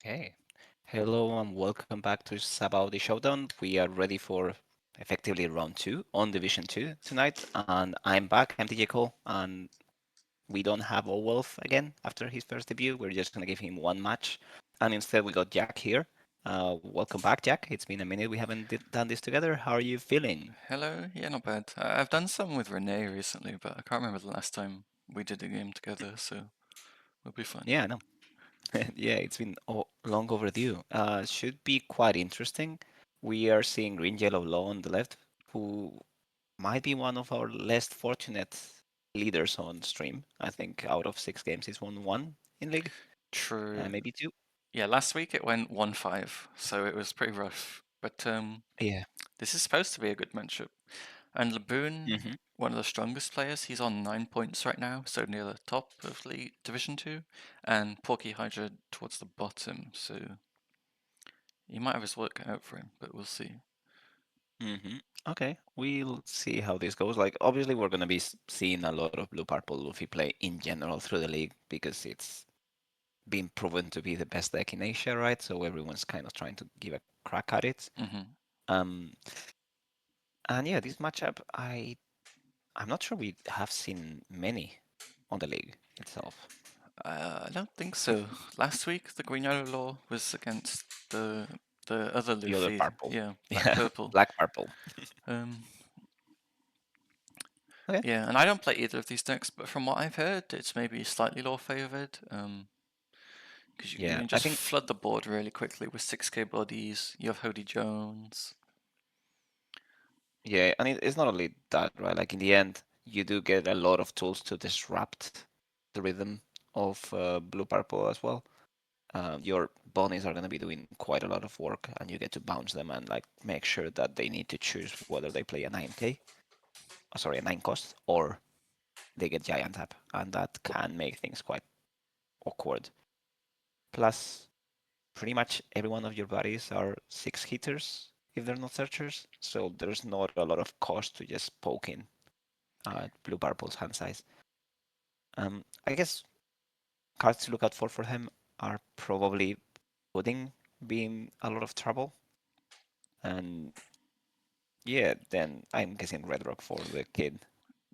Okay. Hello and welcome back to Sabao the Showdown. We are ready for effectively round two on Division 2 tonight. And I'm back. I'm DJ Cole. And we don't have Wolf again after his first debut. We're just going to give him one match. And instead, we got Jack here. Welcome back, Jack. It's been a minute. We haven't done this together. How are you feeling? Hello, yeah, not bad. I've done some with Renee recently, but I can't remember the last time we did a game together, so it'll be fun. Yeah, no. Yeah, it's been long overdue. Should be quite interesting. We are seeing Green Yellow Law on the left, who might be one of our less fortunate leaders on stream. I think out of 6 games, he's won one in league, True. maybe two. Yeah, last week it went 1-5, so it was pretty rough. But Yeah. this is supposed to be a good matchup. And Laboon, Hmm. one of the strongest players, he's on 9 points right now, so near the top of League Division 2. And PorkyHydra towards the bottom, so he might have his work cut out for him, but we'll see. Hmm. Okay, we'll see how this goes. Like, obviously, we're gonna be seeing a lot of blue purple Luffy play in general through the league because it's been proven to be the best deck in Asia, right? So everyone's kind of trying to give a crack at it. Hmm. Um, and yeah, this matchup, I'm not sure we have seen many on the league itself. I don't think so. Last week, the Green Yellow Law was against the other The other Luffy. purple. Yeah, Black Yeah, Purple. black purple. Um, Okay. yeah, and I don't play either of these decks, but from what I've heard, it's maybe slightly law favored. Because you Yeah, can I just think flood the board really quickly with 6k bodies. You have Hody Jones. yeah, and it's not only that, right? Like in the end, you do get a lot of tools to disrupt the rhythm of blue purple as well. Your bunnies are going to be doing quite a lot of work, and you get to bounce them and like make sure that they need to choose whether they play a 9k, sorry, a 9 cost, or they get giant tap, and that can make things quite awkward. Plus, pretty much every one of your buddies are 6 hitters if they're not searchers, so there's not a lot of cost to just poke in blue purple's hand size. I guess cards to look out for him are probably pudding being a lot of trouble, and yeah, then I'm guessing Red Rock for the kid,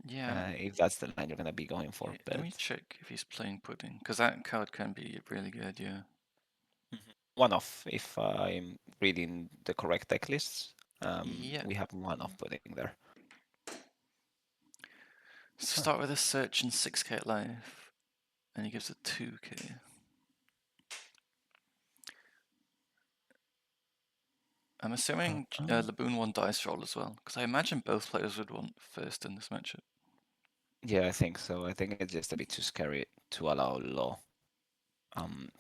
Yeah, if that's the line you're gonna be going for. let But me check if he's playing Pudding, because that card can be really good, yeah. one off, if I'm reading the correct deck lists, Yeah. we have one off pudding there. So Huh. start with a search and 6k life, and he gives it 2k. I'm Uh, assuming uh, Laboon won dice roll as well, because I imagine both players would want first in this matchup. yeah, I think so. I think it's just a bit too scary to allow Law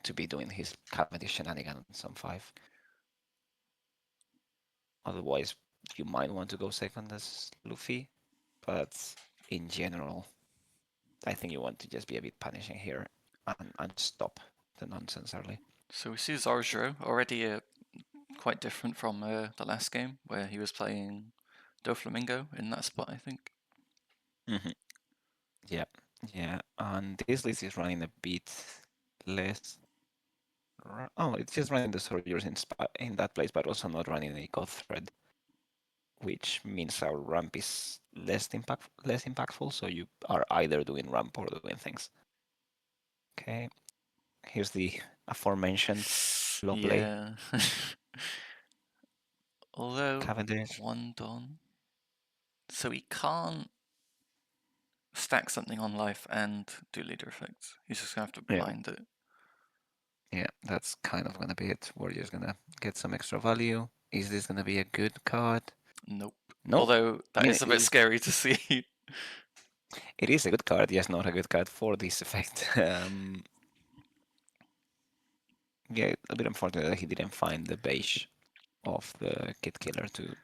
to be doing his Cavendish shenanigans on 5. Otherwise, you might want to go second as Luffy, but in general, I think you want to just be a bit punishing here and stop the nonsense early. So we see Zorjro already quite different from the last game, where he was playing Doflamingo in that spot, I think. Hmm. Yeah, yeah. And this list is running a bit less. Oh, it's just running the soldiers in that place, but also not running any god thread, which means our ramp is less impactful. So you are either doing ramp or doing things. Okay, here's the aforementioned low play Yeah. Although, Cavendish. one Don. So he can't stack something on life and do leader effects. He's just gonna have to Yeah, blind it. yeah, that's kind of gonna be it. We're just gonna get some extra value. Is this gonna be a good card? Nope. No. Although, that Yeah, is it a bit is. scary to see. It is a good card, yes, not a good card for this effect. Yeah, a bit unfortunate that he didn't find the base of the Kid Killer to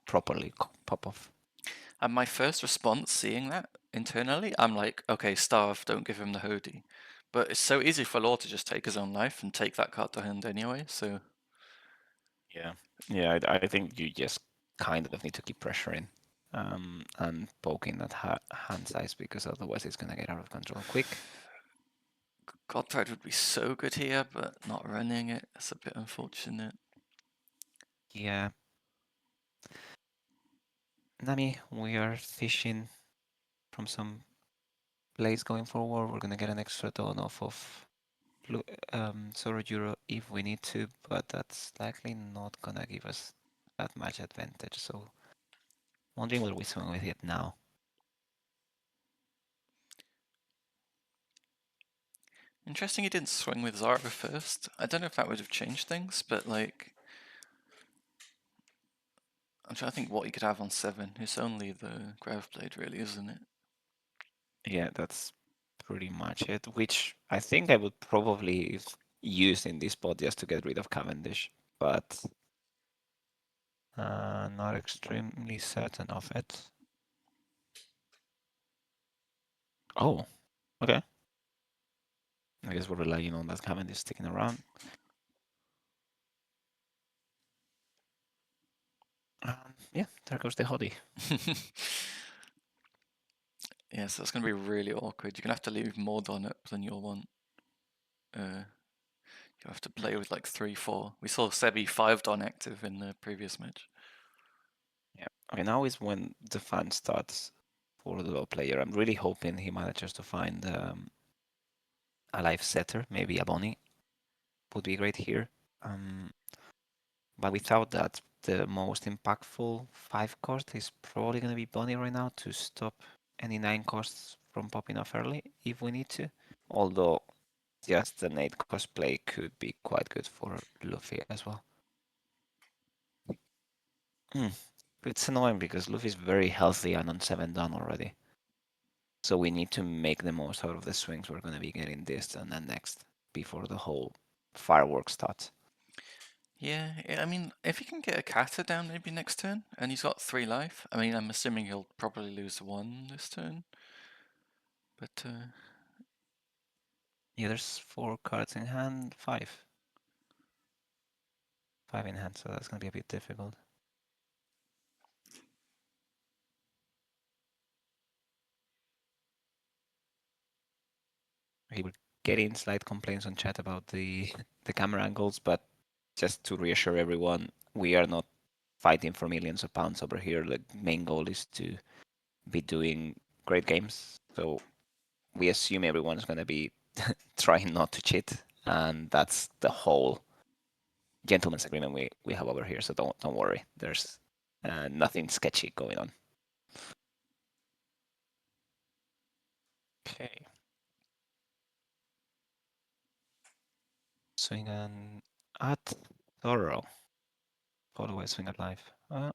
properly pop off. And my first response seeing that internally, I'm like, okay, starve, don't give him the Hody. But it's so easy for Law to just take his own life and take that card to hand anyway, so Yeah, yeah, I think you just kind of need to keep pressuring and poking that hand size because otherwise it's gonna get out of control quick. Godpride would be so good here, but not running it. That's a bit unfortunate. Yeah. Nami, we are fishing from some place going forward. We're gonna get an extra ton off of Zoro Euro if we need to, but that's likely not gonna give us that much advantage. So wondering what we swing with it now. Interesting he didn't swing with Zara first. I don't know if that would have changed things, but like, I'm trying to think what he could have on 7. It's only the Grav Blade, really, isn't it? Yeah, that's pretty much it. Which I think I would probably use in this spot just to get rid of Cavendish, but not extremely certain of it. Oh, okay. I guess we're relying on that Cavendish sticking around. Yeah, there goes the Hottie. Yeah, so it's going to be really awkward. You're going to have to leave more Don up than you'll want. You have to play with like 3-4. We saw Sebi 5 Don active in the previous match. Yeah. Okay, now is when the fun starts for the low player. I'm really hoping he manages to find a life setter, maybe a Bonnie. Would be great here. Um, but without that, the most impactful 5 cost is probably going to be Bonnie right now to stop any 9 costs from popping off early if we need to. Although just an 8 cost play could be quite good for Luffy as well. It's annoying because Luffy's very healthy and on 7 down already. So we need to make the most out of the swings we're going to be getting this and then next before the whole fireworks starts. Yeah, I mean, if he can get a Kata down maybe next turn, and he's got 3 life, I mean, I'm assuming he'll probably lose 1 this turn. But, Yeah, there's 4 cards in hand, 5. 5 in hand, so that's going to be a bit difficult. We were getting slight complaints on chat about the camera angles, but just to reassure everyone, we are not fighting for millions of pounds over here. The main goal is to be doing great games. So we assume everyone's going to be trying not to cheat, and that's the whole gentleman's agreement we have over here. So don't worry. There's nothing sketchy going on. Okay. Swing and at thorough. Follow swing at life. One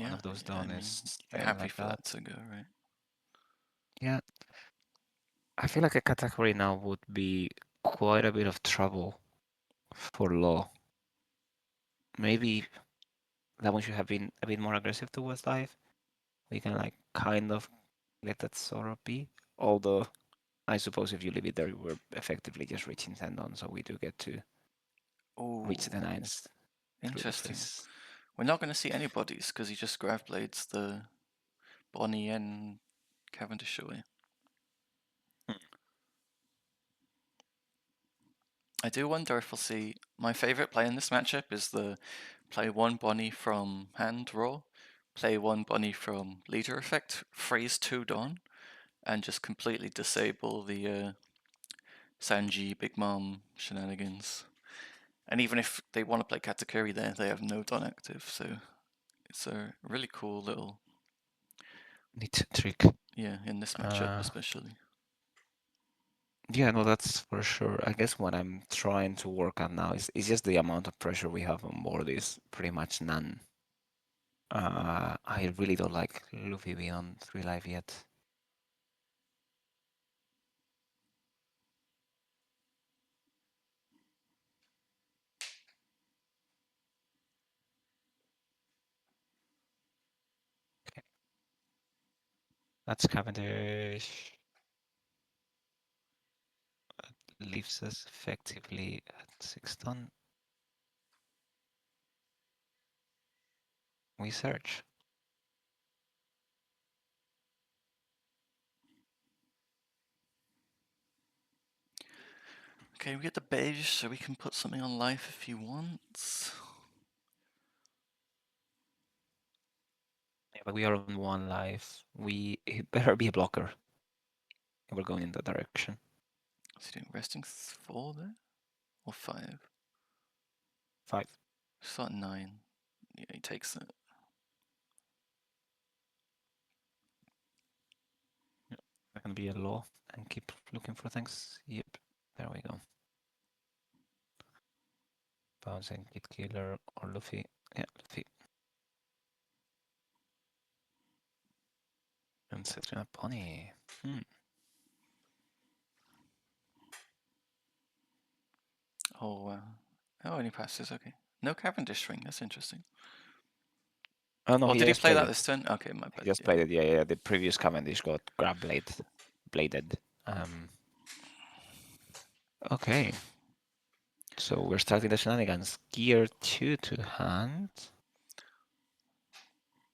yeah, of those I done mean, is you're staying happy like for that. that to go, right? Yeah. I feel like a category now would be quite a bit of trouble for Law. Maybe that one should have been a bit more aggressive towards life. We can like kind of let that sort of be. Although I suppose if you leave it there, we're effectively just reaching 10 on, so we do get to Oh, reach the nines through the interesting. face. We're not going to see any bodies because he just Grav Blades the Bonnie and Cavendish away. Hmm. I do wonder if we'll see. My favorite play in this matchup is the play 1 Bonnie from hand raw, play 1 Bonnie from leader effect, freeze 2 Dawn, and just completely disable the Sanji Big Mom shenanigans. And even if they want to play Katakuri there, they have no Dawn active, so it's a really cool little, Neat trick. yeah, in this matchup Uh, especially. yeah, no, that's for sure. I guess what I'm trying to work on now is just the amount of pressure we have on board is pretty much none. I really don't like Luffy being on 3 life yet. Okay. That's Cavendish. Leaves us effectively at 6 ton. we search. Okay, we get the beige, so we can put something on life if he wants. Yeah, but we are on 1 life. It better be a blocker. We're going in that direction. Is he doing resting 4 there? Or 5? 5. Start 9. Yeah, he takes it. Yeah, that can be a law and keep looking for things. Yep, there we go. Bouncing Kid Killer or Luffy. Yeah, Luffy. And setting up Pony. Oh, wow. Oh, only passes, okay. No Cavendish ring, that's interesting. Oh no, Or he did he just play played that it. this turn? Okay, my He bad. just Yeah. played it. Yeah. The previous Cavendish got bladed. Okay. So we're starting the shenanigans. Gear 2 to hand.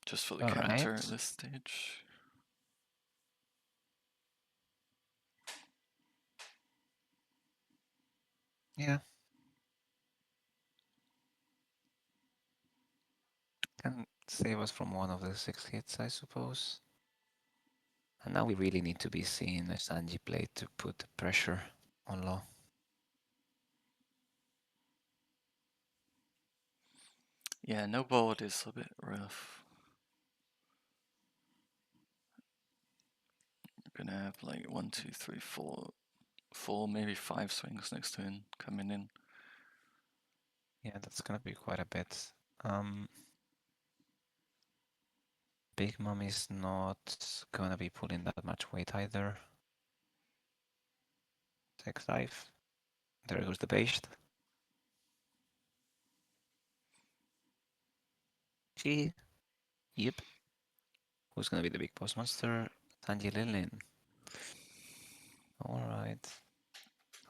Just for the All counter at right. this stage. Yeah. Can save us from one of the 6 hits, I suppose. And now we really need to be seeing a Sanji play to put the pressure on Law. Yeah, no board is a bit rough. We're gonna have like 1, 2, 3, 4, maybe 5 swings next turn coming in. Yeah, that's gonna be quite a bit. Big Mom is not gonna be pulling that much weight either. 6-5. There goes the paste. Gee. Yep. Who's gonna be the big boss monster? Sanji Lilin. Alright.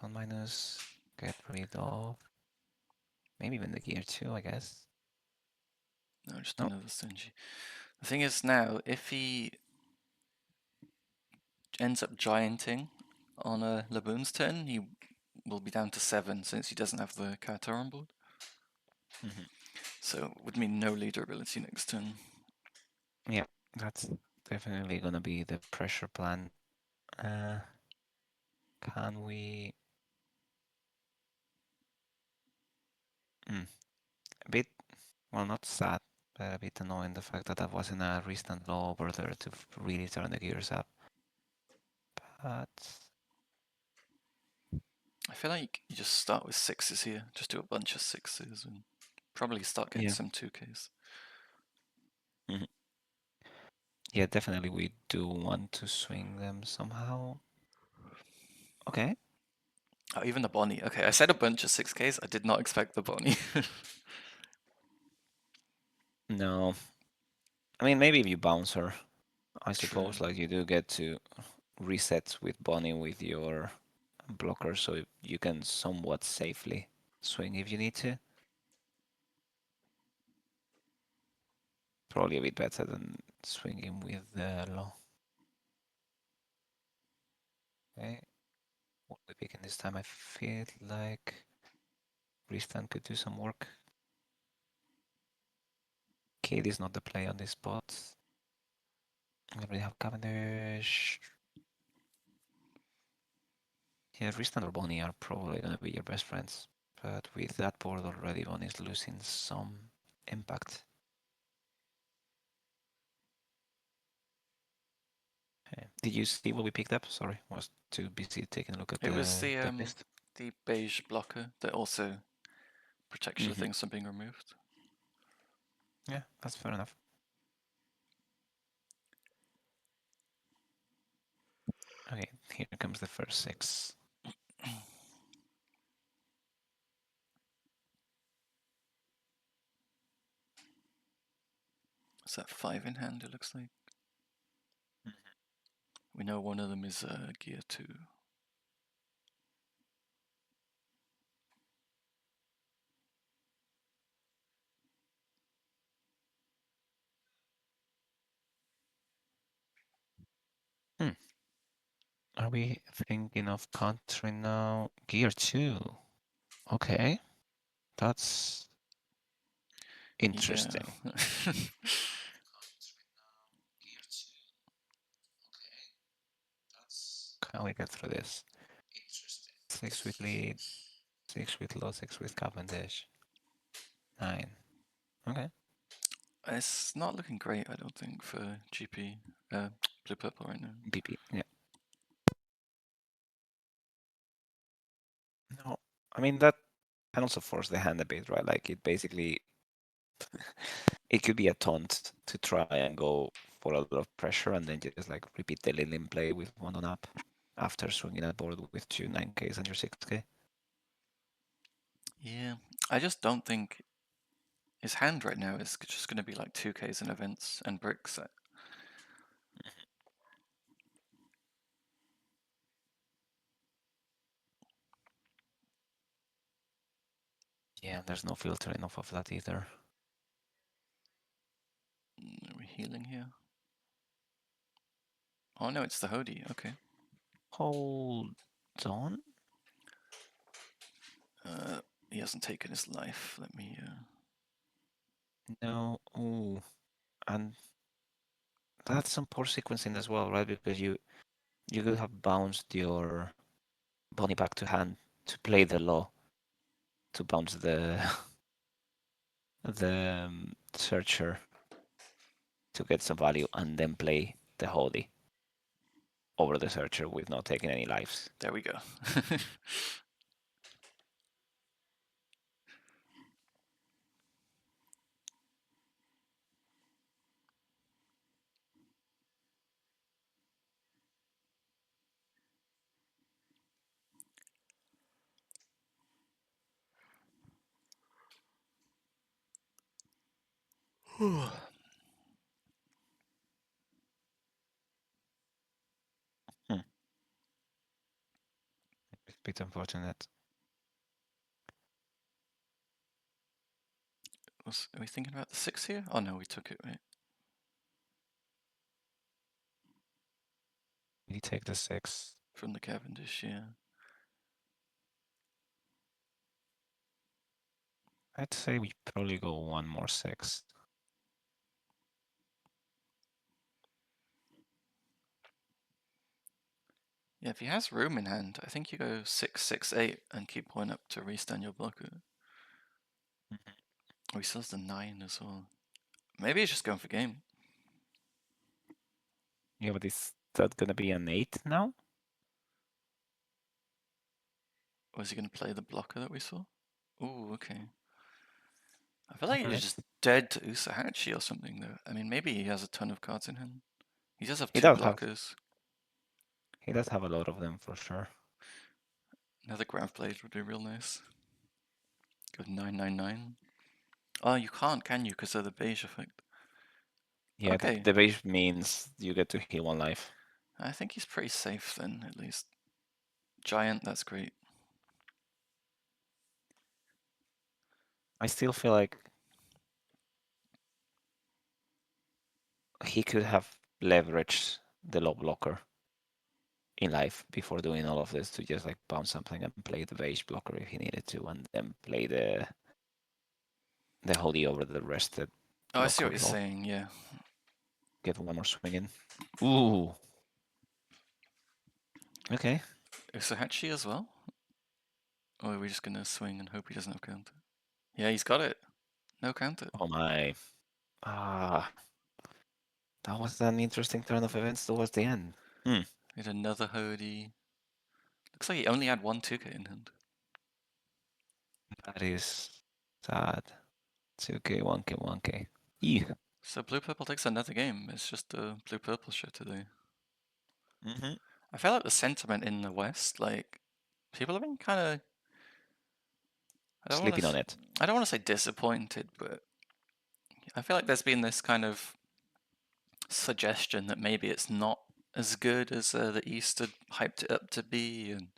On minus. Get rid of. Maybe even the gear 2, I guess. No, just No. another stingy. The thing is now, if he ends up gianting on a Laboon's turn, he will be down to 7 since he doesn't have the Katar on board. So it would mean no leader ability next turn. Yeah, that's definitely gonna be the pressure plan. Can we... A bit, well, not sad, but a bit annoying the fact that that wasn't a recent law over there to really turn the gears up. But I feel like you just start with 6s here. Just do a bunch of 6s and probably start getting yeah, some 2Ks. yeah, definitely we do want to swing them somehow. Okay. Oh, even the Bonnie. Okay, I said a bunch of 6Ks. I did not expect the Bonnie. No, I mean maybe if you bounce her, I True. suppose like you do get to reset with Bonnie with your blocker, so you can somewhat safely swing if you need to. Probably a bit better than swinging with the law. Okay. What are we picking this time? I feel like Ristan could do some work. Kate is not the play on this spot. We already have Cavendish. Yeah, Ristan or Bonnie are probably going to be your best friends. But with that board already, Bonnie is losing some impact. Okay. Did you see what we picked up? Sorry, I was too busy taking a look at It was the list. the beige blocker that also protects your things from being removed. Yeah, that's fair enough. Okay, here comes the first 6. Is that 5 in hand, it looks like? We know one of them is gear 2. Are we thinking of countering now? Gear 2. Okay. That's Yeah. interesting. Can we get through this? 6 with lead, 6 with low, 6 with Cavendish. 9. Okay. It's not looking great, I don't think, for GP blue purple right now. BP. Yeah. No. I mean, that can also force the hand a bit, right? Like, it basically. It could be a taunt to try and go for a lot of pressure and then just like repeat the Lilin play with 1 on up after swinging a board with 2 9Ks and your 6K. Yeah, I just don't think his hand right now is just going to be like 2Ks in events and bricks. Yeah, there's no filtering off of that either. Are we healing here? Oh no, it's the Hody. Okay. Hold on. He hasn't taken his life. Let me. No. Ooh. And that's some poor sequencing as well, right? Because you could have bounced your Bonnie back to hand to play the law to bounce the the searcher to get some value and then play the Holy over the searcher with not taking any lives. There we go. Hmm. It's a bit unfortunate. Are we thinking about the 6 here? Oh no, we took it, right? We take the 6. From the Cavendish, yeah. I'd say we probably go 1 more 6. Yeah, if he has room in hand, I think you go 6, 6, 8 and keep one up to restand your blocker. Oh, he still has the 9 as well. Maybe he's just going for game. Yeah, but is that gonna be an 8 now? Or is he going to play the blocker that we saw? Ooh, okay. I feel like he's Alright. just dead to Usahachi or something, though. I mean, maybe he has a ton of cards in hand. He does have He 2 does have blockers. he does have a lot of them for sure. Another Grav Blade would be real nice. Go 999. Oh, you can't, can you? Because of the beige effect. Yeah, Okay. the base means you get to heal 1 life. I think he's pretty safe then, at least. Giant, that's great. I still feel like he could have leveraged the low blocker in life before doing all of this to just like bounce something and play the base blocker if he needed to, and then play the holy over the rested Oh, I see what blocker you're law. saying, yeah. Get 1 more swing in. Ooh. Okay. Usahachi as well? Or are we just gonna swing and hope he doesn't have counter? Yeah, he's got it. No counter. Oh my. Ah. That was an interesting turn of events towards the end. Hmm. We had another Hody. Looks like he only had 1 2K in hand. That is sad. 2K, 1K, 1K. Ew. So blue purple takes another game. It's just a blue purple show today. Mm-hmm. I feel like the sentiment in the West, like people have been kind of. Sleeping on it. I don't want to say disappointed, but I feel like there's been this kind of suggestion that maybe it's not as good as the East had hyped it up to be, and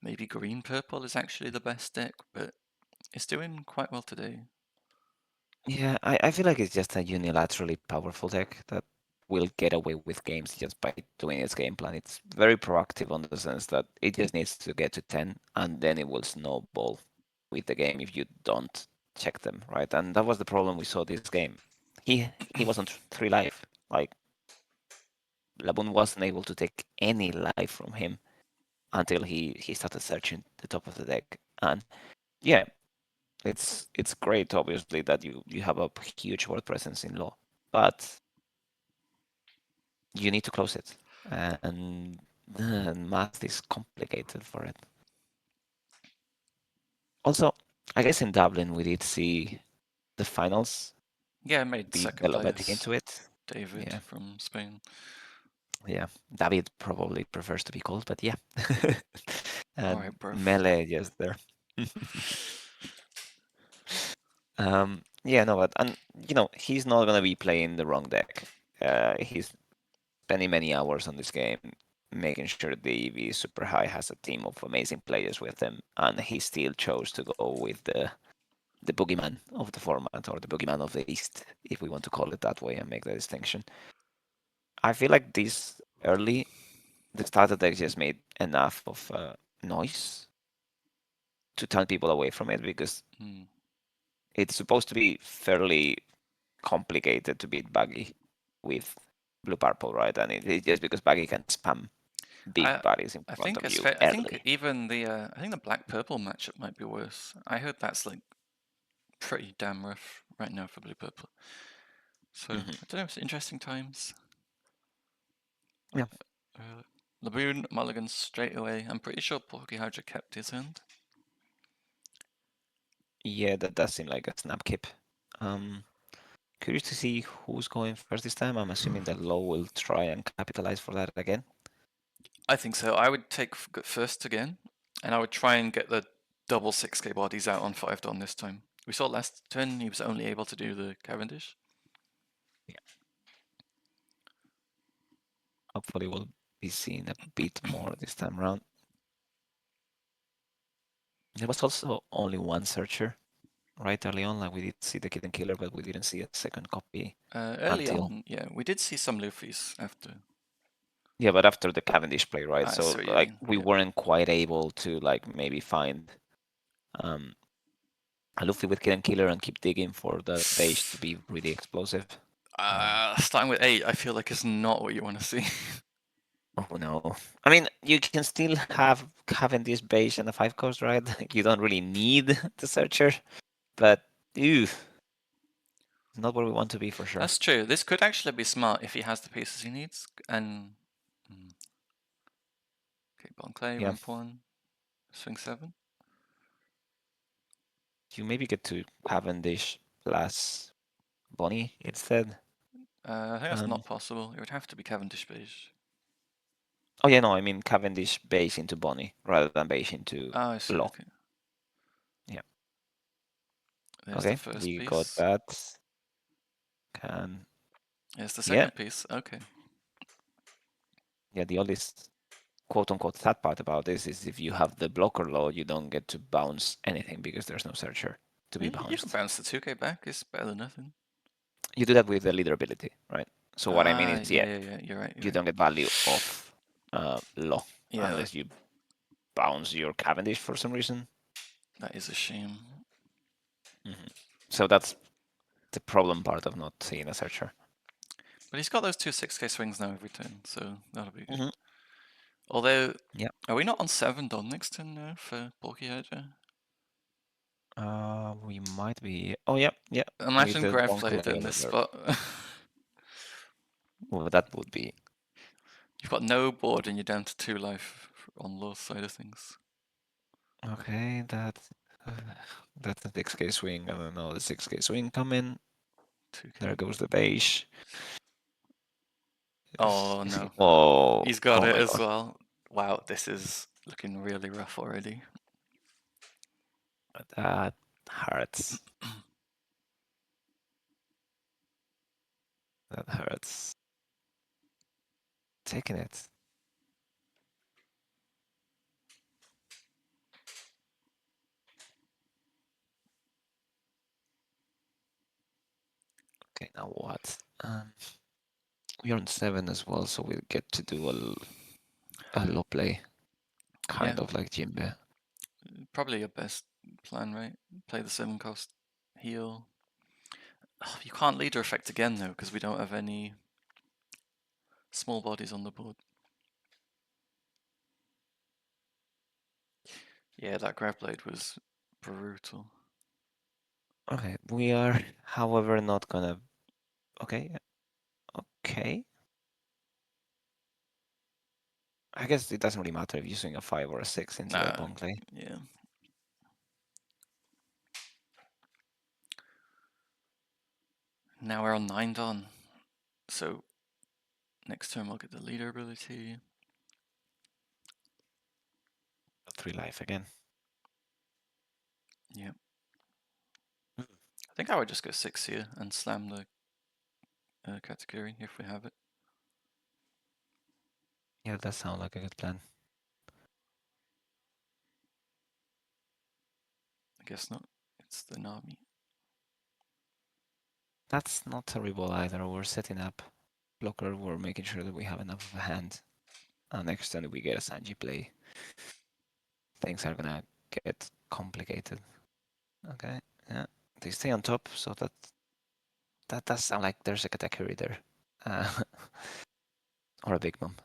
maybe green purple is actually the best deck, but it's doing quite well today. Yeah, I feel like it's just a unilaterally powerful deck that will get away with games just by doing its game plan. It's very proactive on the sense that it just needs to get to 10 and then it will snowball with the game if you don't check them, right? And that was the problem we saw this game. He was on 3 life. Like Laboon wasn't able to take any life from him until he started searching the top of the deck. And yeah, it's great obviously that you have a huge board presence in law, but you need to close it, and math is complicated for it. Also, I guess in Dublin we did see the finals Yeah, made be second developing place. into it. David Yeah, from Spain. yeah. David probably prefers to be called, but yeah. All And right, bro. Melee just there. Yeah, no, but and he's not gonna be playing the wrong deck. He's spending many hours on this game, making sure the EV is super high, has a team of amazing players with him, and he still chose to go with the boogeyman of the format, or the boogeyman of the East, if we want to call it that way and make the distinction. I feel like this early, the starter deck just made enough of noise to turn people away from it because Hmm. it's supposed to be fairly complicated to beat Buggy with blue purple, right? And it's just because Buggy can spam big I bodies in I front think of it's you fair. I think early. even the I think the black purple matchup might be worse. I heard that's like pretty damn rough right now for blue purple. So I Hmm. don't know. It's interesting times. Yeah, Uh, Laboon mulligans straight away. I'm pretty sure PorkyHydra kept his hand. yeah, that does seem like a snap keep. Um, Curious to see who's going first this time. I'm assuming that Low will try and capitalize for that again. I think so. I would take first again, and I would try and get the double 6k bodies out on 5 Don this time. We saw last turn he was only able to do the Cavendish. Yeah. Hopefully, we'll be seeing a bit more this time around. There was also only one searcher right early on. Like we did see the Kitten Killer, but we didn't see a second copy Early until. on, yeah, we did see some Luffy's after. Yeah, but after the Cavendish play, right? I So see what you like mean. we Yeah. weren't quite able to like maybe find um a Luffy with Kitten Killer and keep digging for that beige to be really explosive. Starting with 8, I feel like is not what you want to see. Oh no. I mean, you can still have having this beige and a 5 cost, right? You don't really need the searcher, but ew, it's not where we want to be for sure. That's true. This could actually be smart if he has the pieces he needs. And okay, Bon Clay, Yeah, ramp 1, swing 7. you maybe get to Cavendish plus Bonnie instead. I think that's Um, not possible. It would have to be Cavendish beige. oh yeah, no, I mean Cavendish beige into Bonnie rather than beige into Oh, I see. Law. Okay. Yeah. There's the Okay, first we got piece. that. Can There's the yeah, second piece. Okay. yeah. The only quote unquote sad part about this is if you have the blocker law, you don't get to bounce anything because there's no searcher to be You can bounced. bounce the 2k back. It's better than nothing. You do that with the leader ability, right? So what I mean is, yeah, Yeah. You're right. You're you right. don't get value of law Yeah, unless you bounce your Cavendish for some reason. that is a shame. Hmm. So that's the problem part of not seeing a searcher. But he's got those two 6k swings now every turn, so that'll be good. Hmm. Although, Yeah. are we not on 7 Don next turn now for PorkyHydra? We might be. Oh yeah, yeah. With Imagine the Grab one played clay in on the this board. spot. Well, that would be You've got no board and you're down to 2 life on Law's side of things. okay. Uh, that's the 6k swing. I don't know the 6k swing coming. 2k. There goes the beige. Oh no. Oh, He's got oh it my as god. well. Wow, this is looking really rough already. That hurts. That hurts. Taking it. Okay, now what? We're on 7 as well, so we get to do a low play, Yeah, kind of like Jimbe. probably your best plan, right? Play the 7-cost heal. Oh, you can't leader effect again though, because we don't have any small bodies on the board. Yeah, that grab blade was brutal. Okay, we are, however, not gonna. Okay, okay. I guess it doesn't really matter if you swing a 5 or a 6 into that Nah, Bonkley. yeah. Now we're on 9 Dawn. So next turn we'll get the leader ability. 3 life again. Yeah. I think I would just go 6 here and slam the category if we have it. Yeah, that sounds like a good plan. I guess not. It's the Nami. That's not terrible either. We're setting up blocker. We're making sure that we have enough of a hand. And next turn we get a Sanji play. Things are gonna get complicated. Okay, yeah. They stay on top, so that does sound like there's a category there. Or a big mom.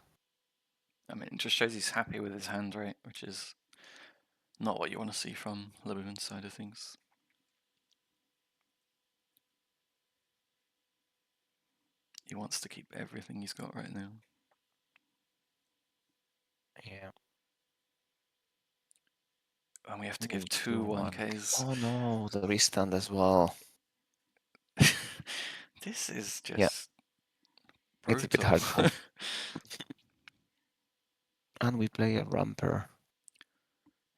I mean, it just shows he's happy with his hand, right? Which is not what you want to see from Laboon's side of things. He wants to keep everything he's got right now. Yeah. And we have to Ooh, give two 2-1. 1Ks. Oh no, the restand as well. This is Yeah, just it's a bit brutal. hurtful. And we play a ramper.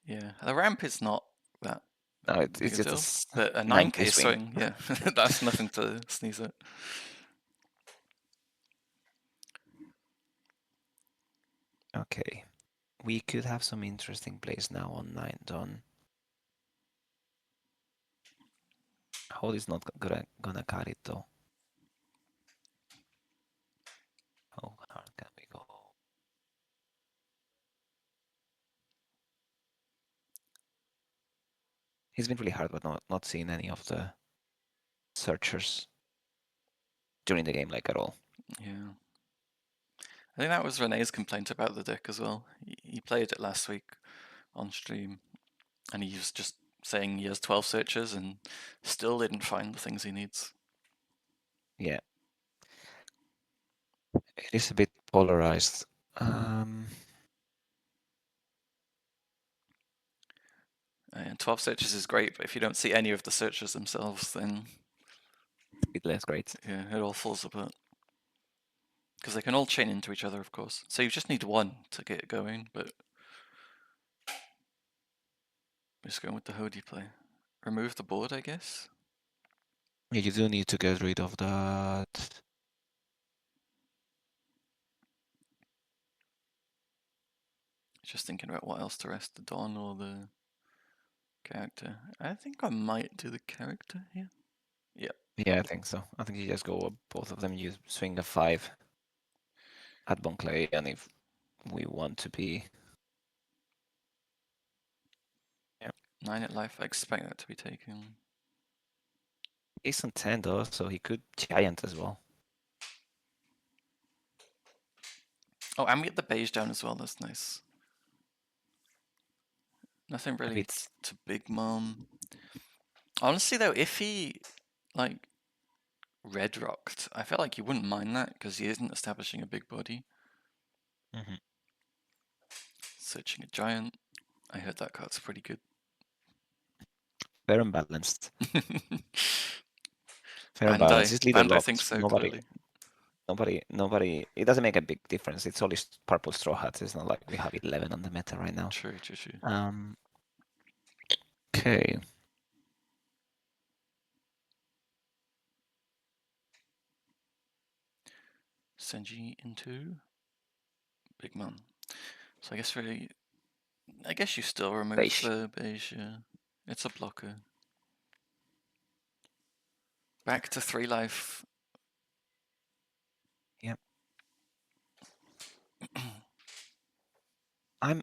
Yeah, the ramp is not that No, big it's a just deal, but a 9k 9K swing. swing, yeah, that's nothing to sneeze at. Okay. We could have some interesting plays now on 9 Dawn. Hold is not gonna cut it though. How hard can we go? He's been really hard, but not seeing any of the searchers during the game, like at all. Yeah, I think that was Renee's complaint about the deck as well. He played it last week on stream, and he was just saying he has 12 searches and still didn't find the things he needs. Yeah. It is a bit polarized. Um, And 12 searches is great, but if you don't see any of the searches themselves, then a bit less great. yeah, it all falls apart. Because they can all chain into each other, of course. So you just need one to get it going, but we're just going with the Hody play. Remove the board, I guess? Yeah, you do need to get rid of that. Just thinking about what else to rest, the Dawn or the character. I think I might do the character here. Yeah. Yeah, I think so. I think you just go both of them. You swing a 5 at Bonclay, and if we want to be 9 at life, I expect that to be taken. he's on 10 though, so he could giant as well. Oh, and we get the beige down as well, that's nice. Nothing A really bit. to Big Mom. Honestly though, if he, like, red rocked, I felt like you wouldn't mind that, because he isn't establishing a big body. Mhm. Searching a giant. I heard that card's pretty good. Fair and balanced. Fair and and balanced. I It's leader and I think locked. so, clearly. Nobody. It doesn't make a big difference. It's only purple straw hats. It's not like we have 11 on the meta right now. True, true, true. Okay. Senji into Big Mom. So I guess really, I guess you still remove Beige. the beige. Yeah. It's a blocker. Back to 3 life. Yep. I'm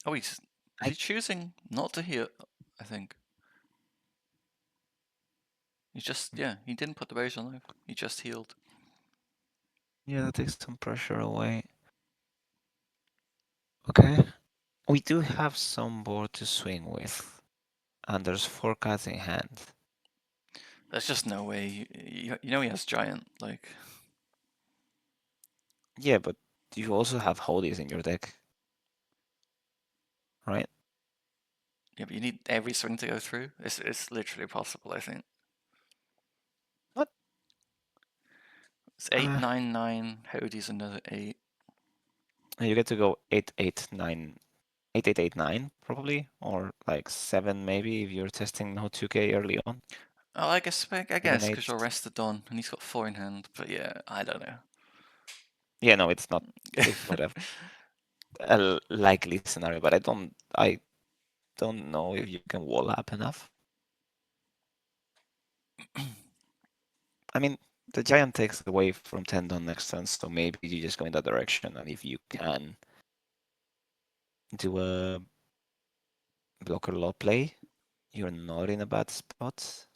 Oh, is I he choosing not to heal? I think he didn't put the beige on life. He just healed. yeah, that takes some pressure away. Okay. We do have some board to swing with, and there's 4 cards in hand. There's just no way. You know he has giant. Like, Yeah, but you also have Holies in your deck, right? yeah, but you need every swing to go through. It's literally possible. I think What? it's 8, Uh, 9, 9. Hody's another 8. you get to go 8, 8, 9, 8, 8, 8, 9 probably, or like 7 maybe if you're testing no 2K early on. Oh, I guess Even because 8. you'll rest the Don and he's got 4 in hand. But yeah, I don't know. Yeah, no, it's not a likely scenario, but I don't know if you can wall up enough. I mean, the giant takes away from Tendon next turn, so maybe you just go in that direction, and if you can do a blocker law play, you're not in a bad spot.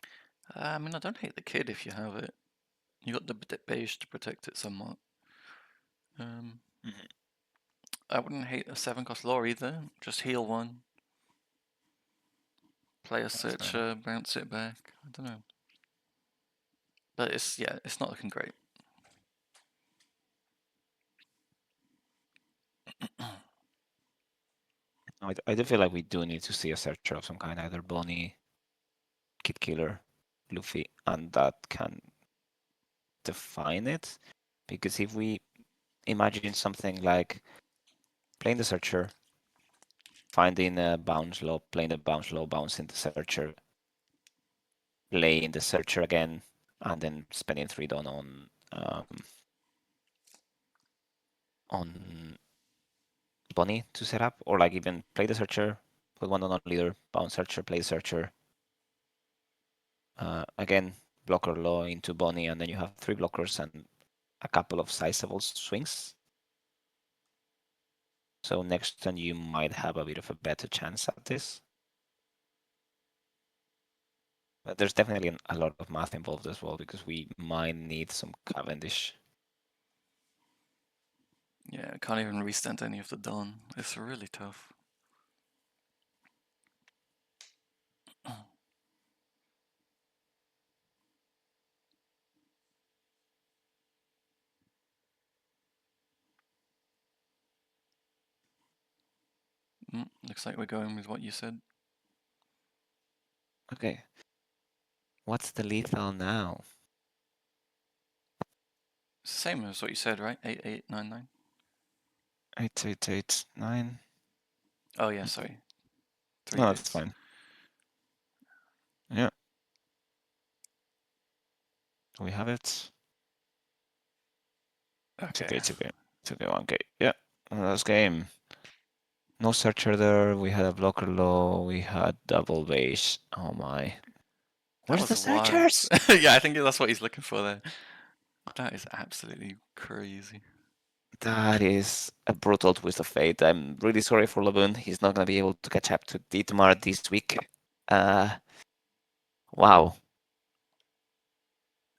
I mean, I don't hate the kid if you have it. You got the beige to protect it somewhat. Um, Mhm. I wouldn't hate a 7-cost law either. Just heal 1, play a That's fair enough. searcher, bounce it back. I don't know. But it's not looking great. I do feel like we do need to see a searcher of some kind, either Bonnie, Kid Killer, Luffy, and that can define it. Because if we imagine something like playing the searcher, finding a bounce low, playing the bounce low, bouncing the searcher, playing the searcher again, and then spending 3 Don on Bonnie to set up, or like even play the searcher, put 1 on leader, bounce searcher, play searcher. Again, blocker law into Bonnie, and then you have 3 blockers and a couple of sizable swings. So next turn you might have a bit of a better chance at this. But there's definitely a lot of math involved as well, because we might need some Cavendish. Yeah, I can't even restand any of the Dawn. It's really tough. Looks like we're going with what you said. Okay. What's the lethal now? It's the same as what you said, right? 8, 8, 9, 9. 8, 8, 8, 9. Oh yeah, sorry. 3 No, that's 8s. fine. Yeah. Do we have it? It's Okay. okay, it's okay. It's okay, 1K. Yeah. Last game. No searcher there. We had a blocker low. We had double base. Oh my. That Where's was the wild. searchers? Yeah, I think that's what he's looking for there. That is absolutely crazy. That is a brutal twist of fate. I'm really sorry for Laboon. He's not going to be able to catch up to Dietmar this week. Wow.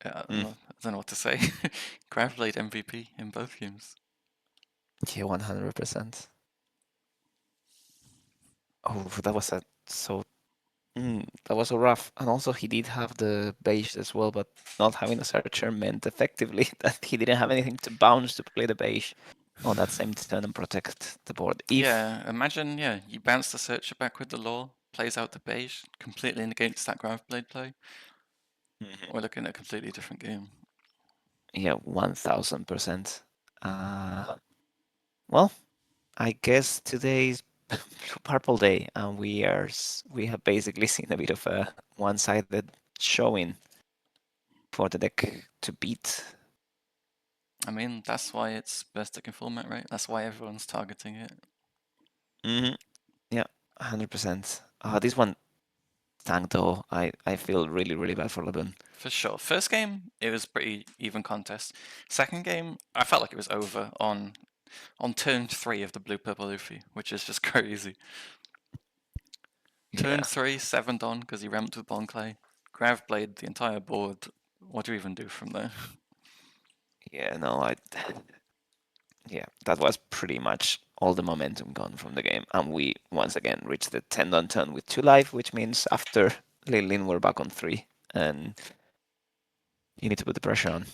Yeah, Mm. I don't know what to say. Gravelblade MVP in both games. Yeah, 100%. Oh, that was that was so rough. And also he did have the base as well, but not having a searcher meant effectively that he didn't have anything to bounce to play the base on that same turn and protect the board. Yeah, imagine, you bounce the searcher back with the law, plays out the beige, completely negates that Gravelblade play. Mhm. We're looking at a completely different game. Yeah, 1000%. Well, I guess today's Purple Day, and we have basically seen a bit of a one-sided showing for the deck to beat. I mean, that's why it's best deck in format, right? That's why everyone's targeting it. Mm-hmm. Yeah, 100%. This one tanked though. I feel really, really bad for Laboon. For sure. First game, it was pretty even contest. Second game, I felt like it was over on on turn 3 of the blue purple Luffy, which is just crazy. Turn Yeah, 3, 7 Don because he ramped with Bonclay. Grav Blade the entire board. What do you even do from there? yeah, no, yeah, that was pretty much all the momentum gone from the game, and we once again reached the 10 on turn with 2 life, which means after Lin we're back on 3, and you need to put the pressure on.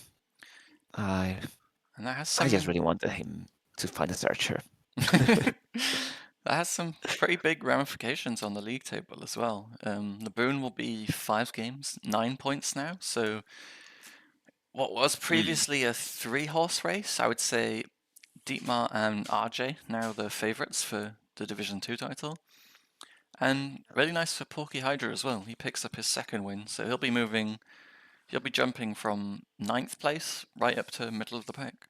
I And that has I just some. really wanted him to find a searcher. That has some pretty big ramifications on the league table as well. Laboon will be 5 games, 9 points now. So what was Mm. previously a 3-horse race, I would say Dietmar and RJ now the favourites for the Division 2 title. And really nice for PorkyHydra as well. He picks up his second win, so he'll be jumping from 9th place right up to middle of the pack.